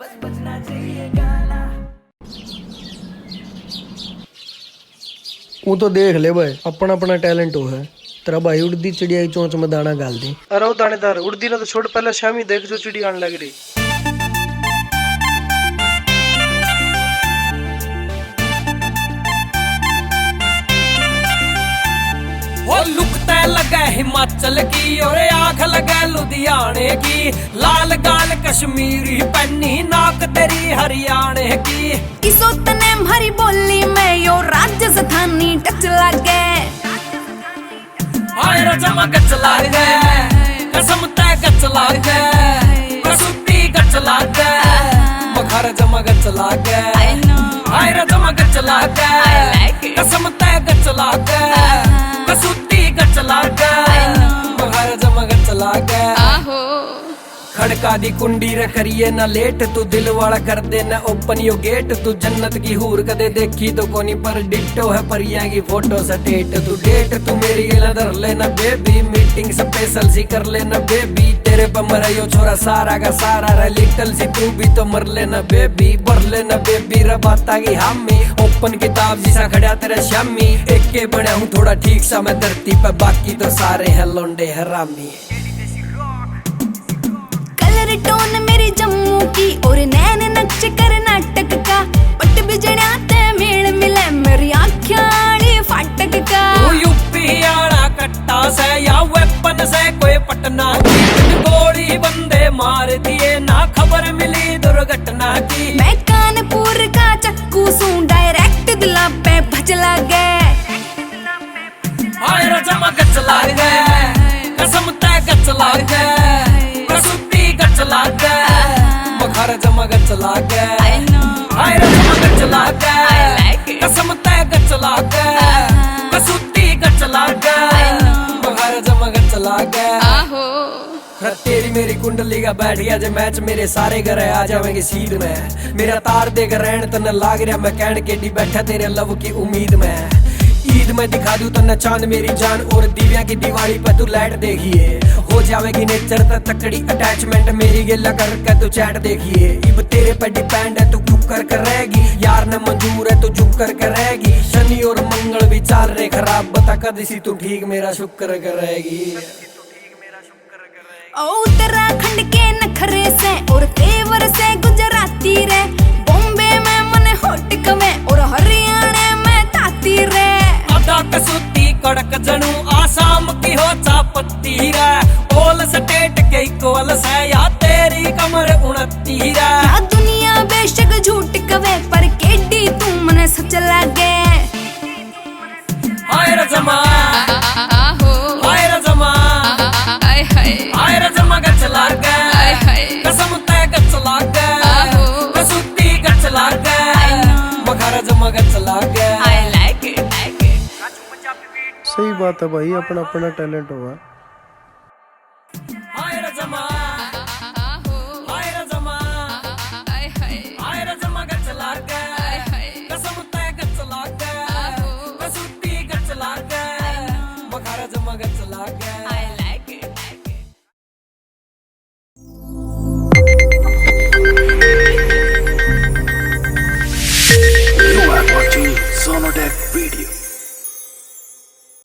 बस बजना चाहिए गाना। वो तो देख ले भाई, अपना अपना टैलेंट हो है। तेरा भाई उड़दी चिड़िया की चोंच में दाना गाल दे। अरे वो दानेदार उड़दी ना तो छोड़, पहले शामी देख जो चिड़िया आने लग रही। वो लुकता लगा हिमाचल की और आंख लगा लुधियाने की, लाल गाल कश्मीरी पन्नी नाक तेरी हरियाणे की। किसो तने हरी बोली में यो राजस्थानी टच लागे। हाय रजमा गच लागे, कसम तय गच लागे, प्रसूति गच लागे, मखर जमा गच लागे। हाय रजमा गच लागे, कसम तय गच लागे, प्रसूति गच लागे, मखर जमा गच लागे। खड़का दी कुंडी रे करिए ना लेट, तू दिल वाला कर दे ना ओपन यो गेट। तू जन्नत की हूर कदे देखी तो कोनी, पर डिट्टो है परिया की फोटो सटेट। तू डेट तू मेरी गेला धर लेना बेबी, मीटिंग स्पेशल सी कर लेना बेबी। तेरे पे मरा यो छोरा सारा का सारा रे, लिटल सी तू भी तो मर लेना बेबी। भर लेना बेबी रे बाता की हामी, ओपन किताब जिसा खड़ा तेरा शामी। एक के बना हूँ थोड़ा ठीक सा मैं धरती पे, बाकी तो सारे हैं लोंडे हरामी। कलर टोन मेरी जम्मू की और नैन नक्श कर्नाटक का, पट बिजड़ा ते मेल मिले मेरी आँखियाड़ी फाटक का। तू यूपी आड़ा कट्टा से या वेपन से कोई पटना की, गोली बंदे मार दिए ना खबर मिली दुर्घटना की। मैं कानपुर का चक्कू सू डायरेक्ट दिला पे भज लागे। हाय रजमा गच लागे, कसम तय गच लागे, प्रसूति गच लागे, मखर जमा गच लागे। हाय रजमा गच लागे, कसम तय गच लागे, प्रसूति गच लागे, मखर जमा गच लागे। तेरी मेरी कुंडली का बैठ गया जे मैच, मेरे सारे घर आ जावेंगे सीट में। मेरा तार देकर रहन तन लाग रहा मैं कहन के डी बैठा तेरे लव की उम्मीद में। ईद में दिखा दूं तन्ना चांद मेरी जान, और दिव्या की दिवाली पे तू लाइट देखिए। हो जावेगी नेचर तक तकड़ी अटैचमेंट, मेरी गिल्ला करके तू चैट देखिए। इब तेरे पे डिपेंड है तू चुप कर रहेगी, यार ने मंजूर है तू चुप कर रहेगी। शनि और मंगल भी चाल रहे खराब, बता कद सी तू ठीक मेरा शुक्र करेगी। उत्तराखंड के नखरे से और तेवर से गुजराती रे, बॉम्बे में मन होट कमे और हरियाणा में ताती रे। आधा कसूती कड़क जनू आसाम की हो चापत्ती रे, ओल स्टेट के इक्वल से या तेरी कमर 29 रे। या दुनिया बेशक झूठ कवे पर केडी तू मने सच लागे। हाय रजमा, हाय रजमा, हाय रजमा गच लागे, कसम तय गच लागे, प्रसूति गच लागे, मखर जमा गच लागे। सही बात है भाई, अपना अपना टैलेंट होगा। हाय रजमा, हाय रजमा, हाय रजमा गच लागे, कसम तय गच लागे, प्रसूति गच लागे, मखर जमा गच लागे।